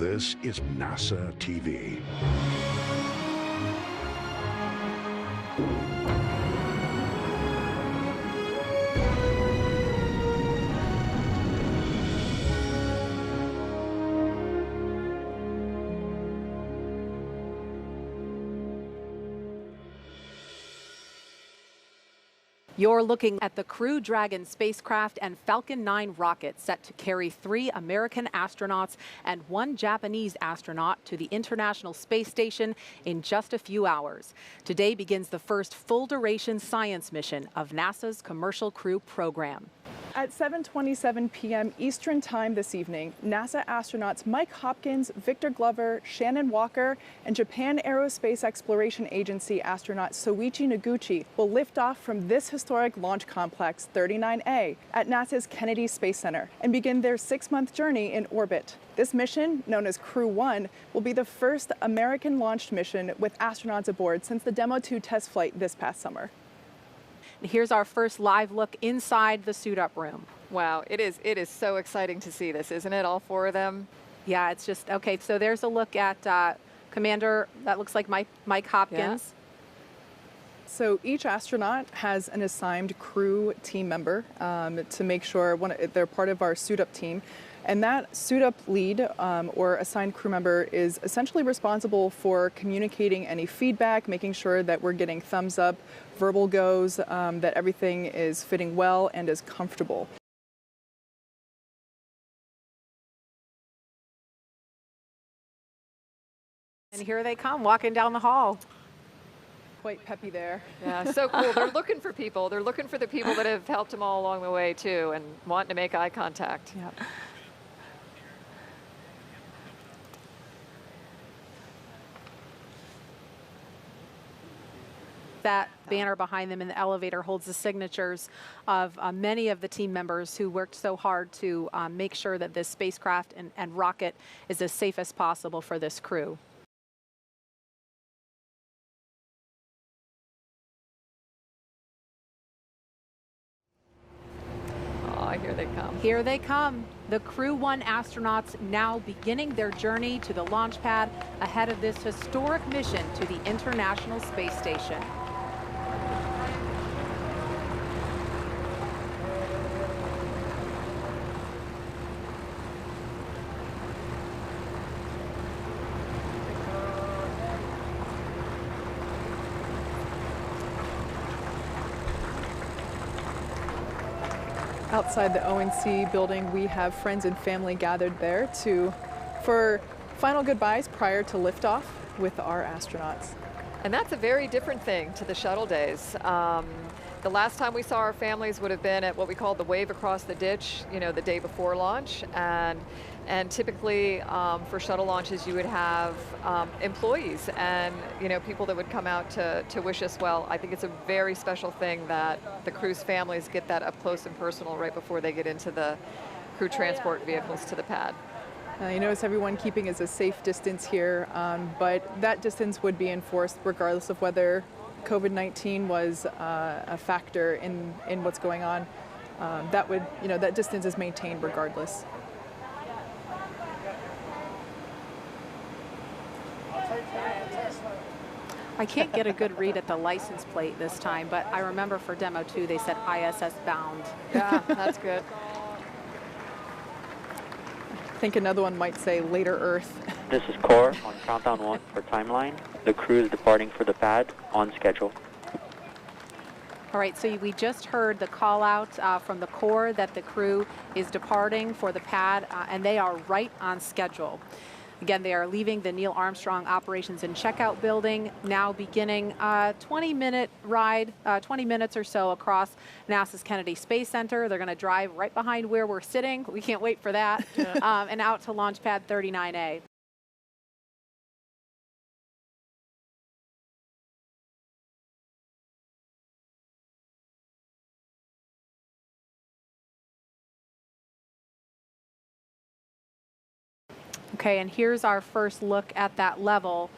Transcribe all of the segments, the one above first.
This is NASA TV. You're looking at the Crew-Dragon spacecraft and Falcon 9 rocket set to carry 3 American astronauts and 1 Japanese astronaut to the International Space Station in just a few hours. Today begins the first full-duration science mission of NASA's Commercial Crew program. At 7:27 p.m. Eastern Time this evening, NASA astronauts Mike Hopkins, Victor Glover, Shannon Walker, and Japan Aerospace Exploration Agency astronaut Soichi Noguchi will lift off from this historic launch complex 39A at NASA's Kennedy Space Center and begin their 6-month journey in orbit. This mission, known as Crew-1, will be the first American-launched mission with astronauts aboard since the Demo 2 test flight this past summer. Here's our first live look inside the suit-up room. Wow, it is so exciting to see this, isn't it? All 4 of them. Yeah, it's just, okay, so there's a look at Commander, that looks like Mike Hopkins. Yeah. So each astronaut has an assigned crew team member to make sure they're part of our suit-up team. And that suit-up lead or assigned crew member is essentially responsible for communicating any feedback, making sure that we're getting thumbs up, verbal goes, that everything is fitting well and is comfortable. And here they come, walking down the hall. Quite peppy there. Yeah, so cool. They're looking for people. They're looking for the people that have helped them all along the way, too, and wanting to make eye contact. Yep. That banner behind them in the elevator holds the signatures of many of the team members who worked so hard to make sure that this spacecraft and rocket is as safe as possible for this crew. Oh, here they come. Here they come. The Crew-1 astronauts now beginning their journey to the launch pad ahead of this historic mission to the International Space Station. Outside the ONC building, we have friends and family gathered there for final goodbyes prior to liftoff with our astronauts. And that's a very different thing to the shuttle days. The last time we saw our families would have been at what we call the wave across the ditch, you know, the day before launch. And typically for shuttle launches, you would have employees and, you know, people that would come out to wish us well. I think it's a very special thing that the crew's families get that up close and personal right before they get into the crew transport vehicles to the pad. You notice everyone keeping is a safe distance here, but that distance would be enforced regardless of whether COVID-19 was a factor in what's going on. That distance is maintained regardless. I can't get a good read at the license plate this time, but I remember for Demo 2 they said ISS bound. Yeah, that's good. I think another one might say later Earth. This is Core on countdown 1 for timeline. The crew is departing for the pad on schedule. All right, so we just heard the call out from the Core that the crew is departing for the pad, and they are right on schedule. Again, they are leaving the Neil Armstrong Operations and Checkout Building, now beginning a 20-minute ride, 20 minutes or so across NASA's Kennedy Space Center. They're going to drive right behind where we're sitting. We can't wait for that. And out to Launch Pad 39A. Okay, and here's our first look at that level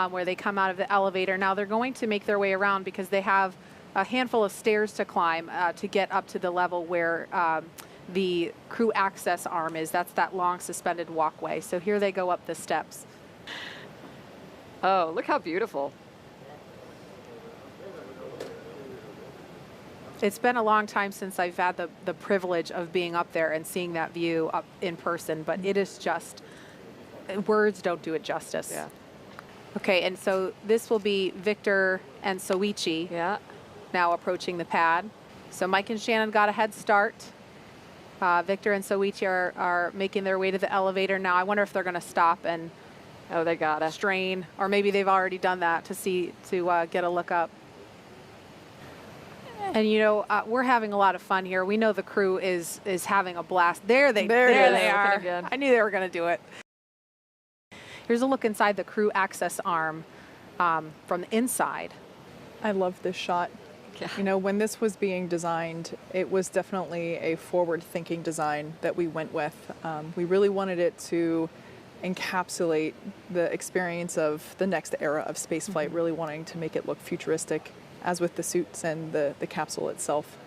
where they come out of the elevator. Now they're going to make their way around because they have a handful of stairs to climb to get up to the level where the crew access arm is. That's that long suspended walkway. So here they go up the steps. Oh, look how beautiful. It's been a long time since I've had the privilege of being up there and seeing that view up in person, but it is just, words don't do it justice. Yeah. Okay, and so this will be Victor and Soichi now approaching the pad. So Mike and Shannon got a head start. Victor and Soichi are making their way to the elevator now. I wonder if they're going to stop and they gotta strain, or maybe they've already done that to get a look up. And you know, we're having a lot of fun here. We know the crew is having a blast. There they are. Again. I knew they were going to do it. Here's a look inside the crew access arm from the inside. I love this shot. Yeah. You know, when this was being designed, it was definitely a forward-thinking design that we went with. We really wanted it to encapsulate the experience of the next era of spaceflight, really wanting to make it look futuristic, as with the suits and the capsule itself.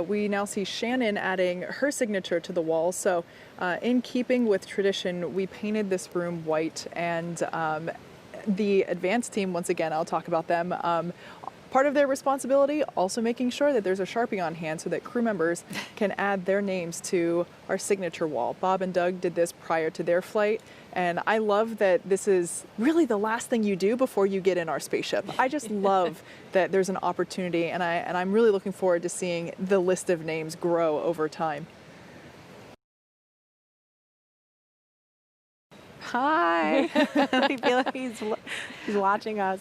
We now see Shannon adding her signature to the wall. So in keeping with tradition, we painted this room white, and the advanced team, once again, I'll talk about them. Part of their responsibility, also making sure that there's a Sharpie on hand so that crew members can add their names to our signature wall. Bob and Doug did this prior to their flight, and I love that this is really the last thing you do before you get in our spaceship. I just love that there's an opportunity, and I'm really looking forward to seeing the list of names grow over time. Hi. I feel like he's watching us.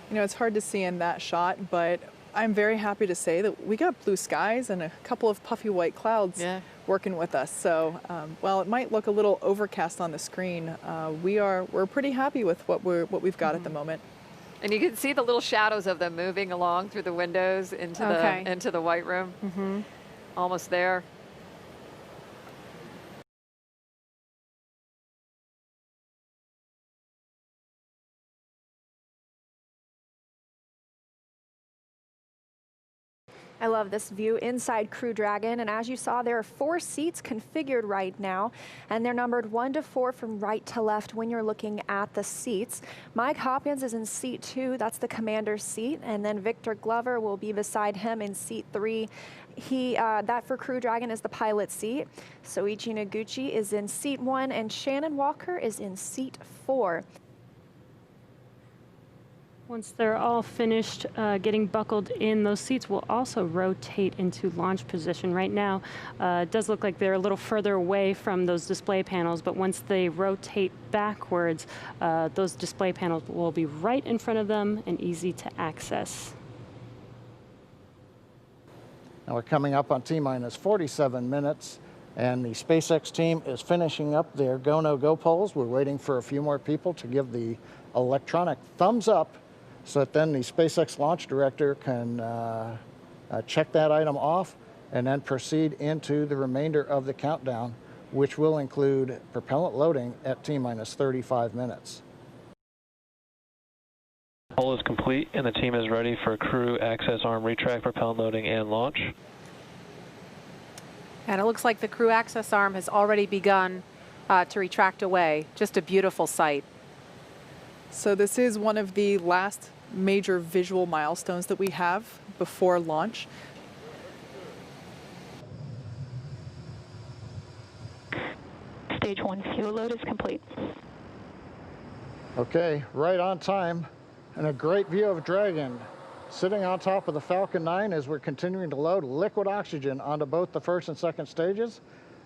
You know, it's hard to see in that shot, but I'm very happy to say that we got blue skies and a couple of puffy white clouds working with us. So while it might look a little overcast on the screen, we're pretty happy with what we've got at the moment. And you can see the little shadows of them moving along through the windows into the white room. Almost there. I love this view inside Crew Dragon, and as you saw, there are 4 seats configured right now, and they're numbered 1 to 4 from right to left when you're looking at the seats. Mike Hopkins is in seat 2, that's the commander's seat, and then Victor Glover will be beside him in seat 3. That for Crew Dragon is the pilot seat. Soichi Noguchi is in seat 1, and Shannon Walker is in seat 4. Once they're all finished getting buckled in, those seats will also rotate into launch position. Right now, it does look like they're a little further away from those display panels, but once they rotate backwards, those display panels will be right in front of them and easy to access. Now we're coming up on T-minus 47 minutes, and the SpaceX team is finishing up their go, no go polls. We're waiting for a few more people to give the electronic thumbs up, so that then the SpaceX launch director can check that item off and then proceed into the remainder of the countdown, which will include propellant loading at T-minus 35 minutes. Poll is complete and the team is ready for crew access arm retract, propellant loading, and launch. And it looks like the crew access arm has already begun to retract away. Just a beautiful sight. So this is one of the last major visual milestones that we have before launch. Stage 1 fuel load is complete. Okay, right on time, and a great view of Dragon sitting on top of the Falcon 9 as we're continuing to load liquid oxygen onto both the first and second stages.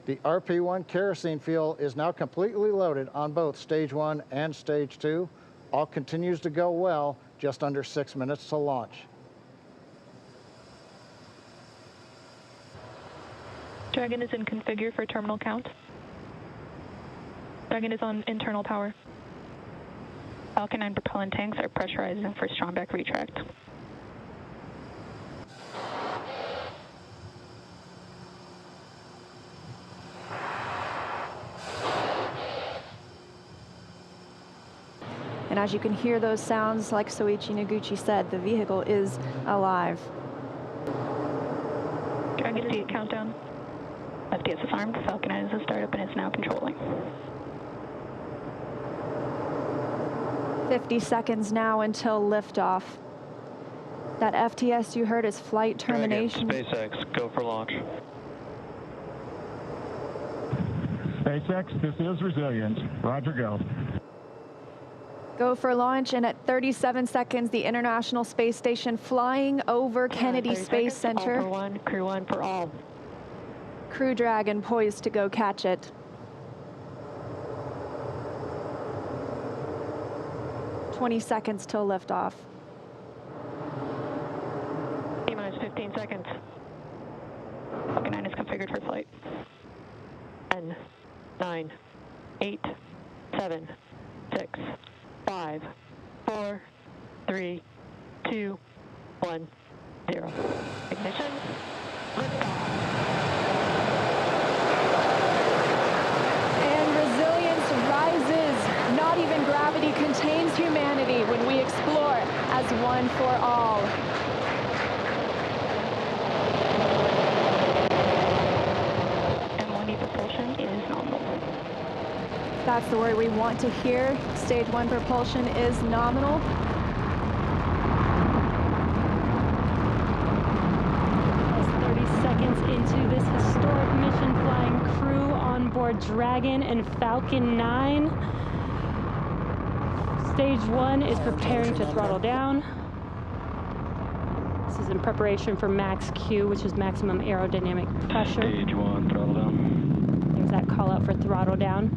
The RP-1 kerosene fuel is now completely loaded on both Stage 1 and Stage 2. All continues to go well, just under 6 minutes to launch. Dragon is in configure for terminal count. Dragon is on internal power. Falcon 9 propellant tanks are pressurizing for Strombeck retract. And as you can hear those sounds, like Soichi Noguchi said, the vehicle is alive. Dragon speed countdown. FTS is armed. Falcon 9 is a startup and is now controlling. 50 seconds now until liftoff. That FTS you heard is flight termination. Dragon, SpaceX, go for launch. SpaceX, this is Resilient. Roger, go. Go for launch, and at 37 seconds, the International Space Station flying over Kennedy Space Center. All for one, Crew-1 for all. Crew Dragon poised to go catch it. 20 seconds till liftoff. T-minus 15 seconds. Falcon 9 is configured for flight. 10, 9, 8, 7, 6, 5, 4, 3, 2, 1, 0. Ignition. Liftoff. And resilience rises. Not even gravity contains humanity when we explore as one for all. M1E propulsion is nominal. That's the word we want to hear. Stage 1 propulsion is nominal. As 30 seconds into this historic mission, flying crew on board Dragon and Falcon 9. Stage 1 is preparing to throttle down. This is in preparation for max Q, which is maximum aerodynamic pressure. Stage 1, throttle down. There's that call out for throttle down.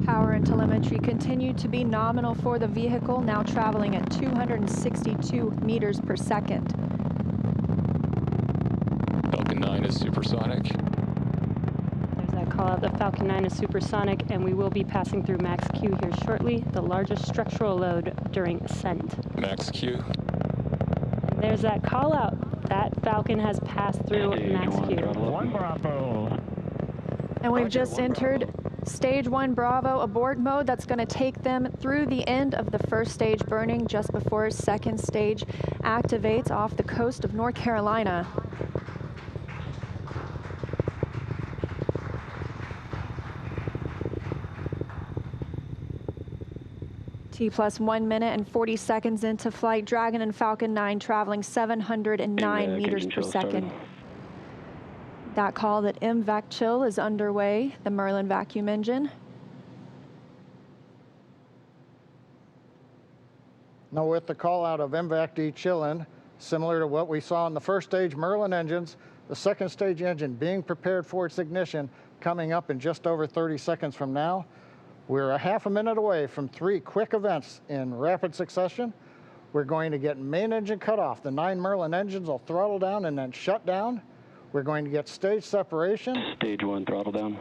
Power and telemetry continue to be nominal for the vehicle, now traveling at 262 meters per second. Falcon 9 is supersonic. There's that call out. The Falcon 9 is supersonic, and we will be passing through max Q here shortly, the largest structural load during ascent. Max Q. There's that call out. That Falcon has passed through max Q. 1 Bravo. And we've just entered Stage 1 Bravo abort mode. That's going to take them through the end of the first stage burning just before second stage activates off the coast of North Carolina. T+1 minute and 40 seconds into flight. Dragon and Falcon 9 traveling 709 meters per second. That call that MVAC chill is underway, the Merlin vacuum engine. Now with the call out of MVAC chillin, similar to what we saw in the first stage Merlin engines, the second stage engine being prepared for its ignition coming up in just over 30 seconds from now. We're a half a minute away from 3 quick events in rapid succession. We're going to get main engine cut off. The 9 Merlin engines will throttle down and then shut down. We're going to get stage separation. Stage 1, throttle down.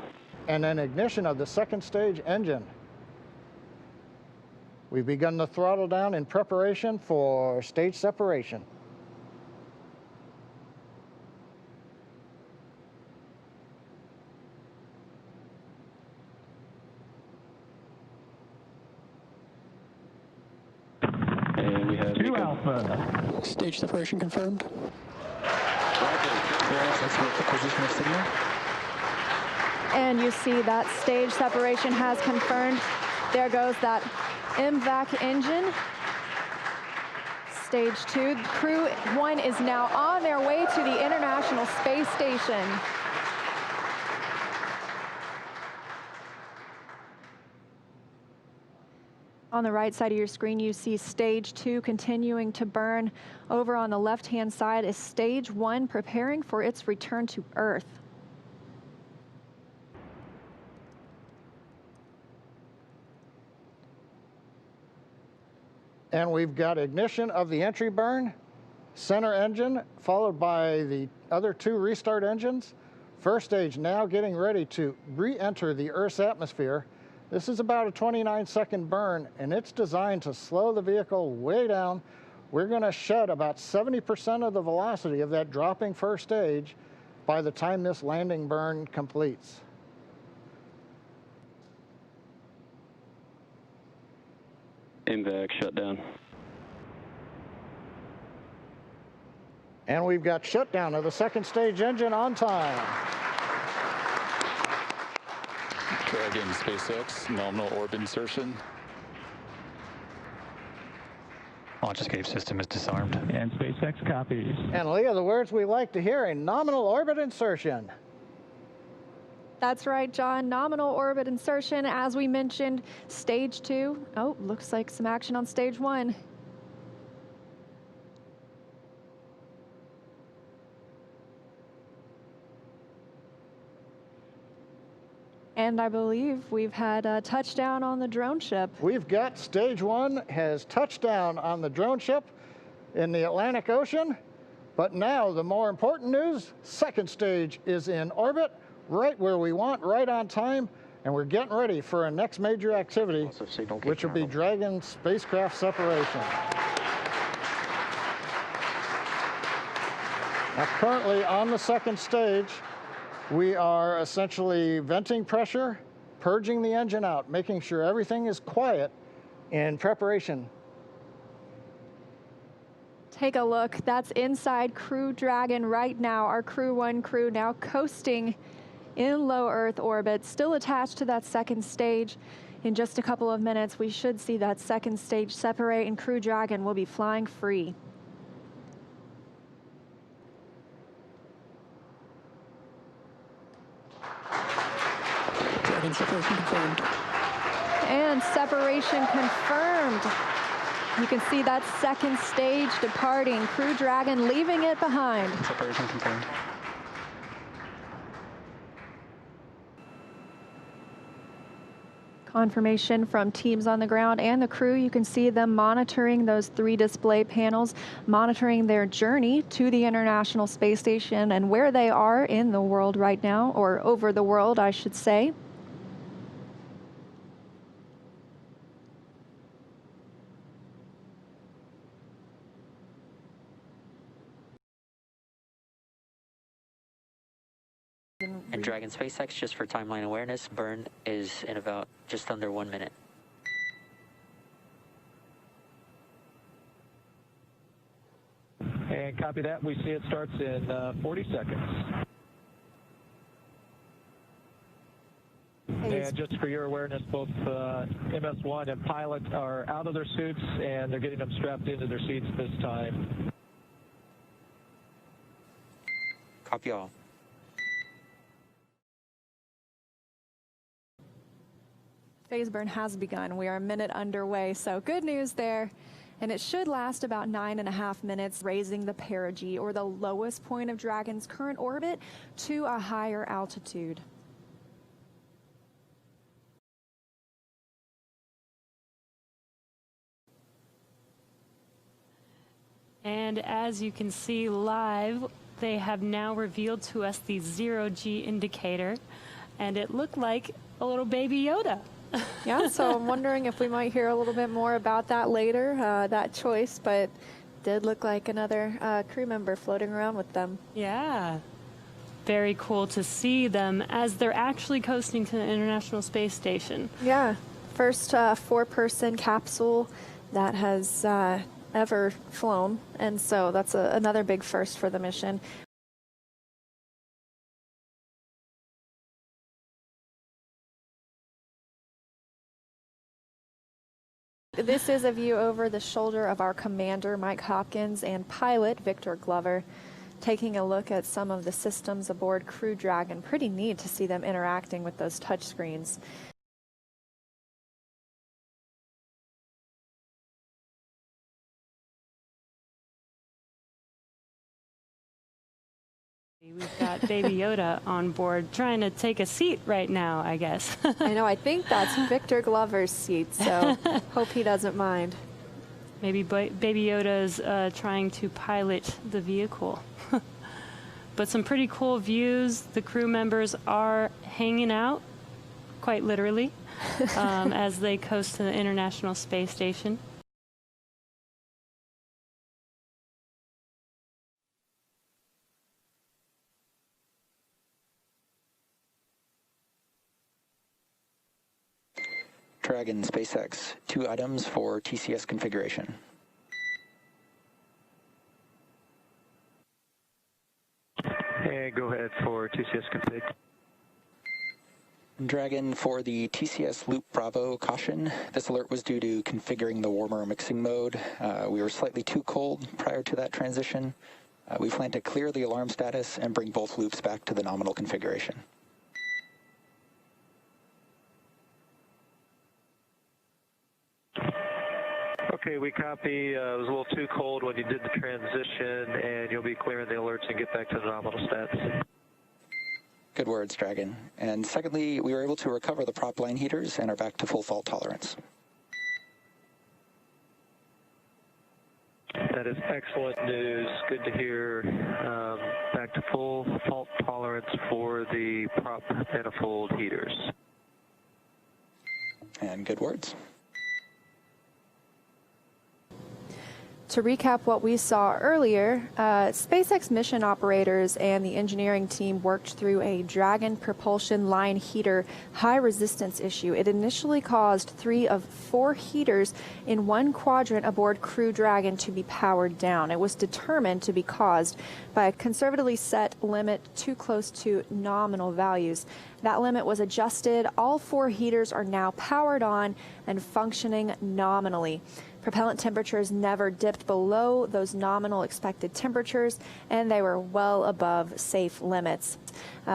And then ignition of the second stage engine. We've begun the throttle down in preparation for stage separation. And we have 2 Alpha. Stage separation confirmed. And you see that stage separation has confirmed. There goes that MVAC engine. Stage 2, Crew-1 is now on their way to the International Space Station. On the right side of your screen, you see Stage 2 continuing to burn. Over on the left-hand side is Stage 1 preparing for its return to Earth. And we've got ignition of the entry burn, center engine, followed by the other 2 restart engines. First stage now getting ready to re-enter the Earth's atmosphere. This is about a 29-second burn, and it's designed to slow the vehicle way down. We're going to shed about 70% of the velocity of that dropping first stage by the time this landing burn completes. team vac shut down. And we've got shutdown of the second stage engine on time. Dragon SpaceX, nominal orbit insertion. Launch escape system is disarmed. And SpaceX copies. And Leah, the words we like to hear, a nominal orbit insertion. That's right, John. Nominal orbit insertion, as we mentioned, stage 2. Oh, looks like some action on stage 1. And I believe we've had a touchdown on the drone ship. We've got stage 1 has touchdown on the drone ship in the Atlantic Ocean. But now the more important news, second stage is in orbit, right where we want, right on time. And we're getting ready for our next major activity, which will be Dragon spacecraft separation. Now, currently on the second stage, we are essentially venting pressure, purging the engine out, making sure everything is quiet in preparation. Take a look. That's inside Crew Dragon right now. Our Crew-1 crew now coasting in low Earth orbit, still attached to that second stage. In just a couple of minutes, we should see that second stage separate and Crew Dragon will be flying free. Separation confirmed. And separation confirmed. You can see that second stage departing. Crew Dragon leaving it behind. Separation confirmed. Confirmation from teams on the ground and the crew. You can see them monitoring those 3 display panels, monitoring their journey to the International Space Station and where they are in the world right now, or over the world, I should say. And Dragon SpaceX, just for timeline awareness, burn is in about just under 1 minute. And copy that. We see it starts in 40 seconds. And just for your awareness, both MS-1 and pilot are out of their suits, and they're getting them strapped into their seats this time. Copy all. Phase burn has begun. We are a minute underway, so good news there. And it should last about 9.5 minutes, raising the perigee, or the lowest point of Dragon's current orbit, to a higher altitude. And as you can see live, they have now revealed to us the 0G indicator, and it looked like a little baby Yoda. Yeah, so I'm wondering if we might hear a little bit more about that later, that choice, but did look like another crew member floating around with them. Yeah. Very cool to see them as they're actually coasting to the International Space Station. Yeah, first 4-person capsule that has ever flown, and so that's another big first for the mission. This is a view over the shoulder of our commander, Mike Hopkins, and pilot, Victor Glover, taking a look at some of the systems aboard Crew Dragon. Pretty neat to see them interacting with those touch screens. We've got Baby Yoda on board trying to take a seat right now, I guess. I know, I think that's Victor Glover's seat, so hope he doesn't mind. Maybe Baby Yoda's trying to pilot the vehicle. But some pretty cool views. The crew members are hanging out, quite literally, as they coast to the International Space Station. Dragon SpaceX, 2 items for TCS configuration. And go ahead for TCS config. Dragon, for the TCS Loop Bravo caution, this alert was due to configuring the warmer mixing mode. We were slightly too cold prior to that transition. We plan to clear the alarm status and bring both loops back to the nominal configuration. Okay, we copy. It was a little too cold when you did the transition, and you'll be clearing the alerts and get back to the nominal status. Good words, Dragon. And secondly, we were able to recover the prop line heaters and are back to full fault tolerance. That is excellent news. Good to hear. Back to full fault tolerance for the prop manifold heaters. And good words. To recap what we saw earlier, SpaceX mission operators and the engineering team worked through a Dragon propulsion line heater high resistance issue. It initially caused 3 of 4 heaters in one quadrant aboard Crew Dragon to be powered down. It was determined to be caused by a conservatively set limit too close to nominal values. That limit was adjusted. All 4 heaters are now powered on and functioning nominally. Propellant temperatures never dipped below those nominal expected temperatures, and they were well above safe limits.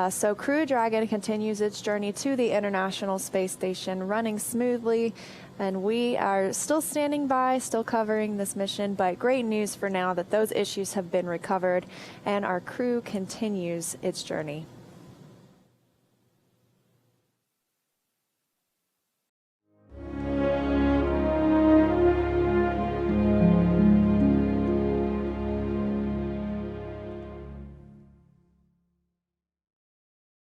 So Crew Dragon continues its journey to the International Space Station, running smoothly, and we are still standing by, still covering this mission, but great news for now that those issues have been recovered, and our crew continues its journey.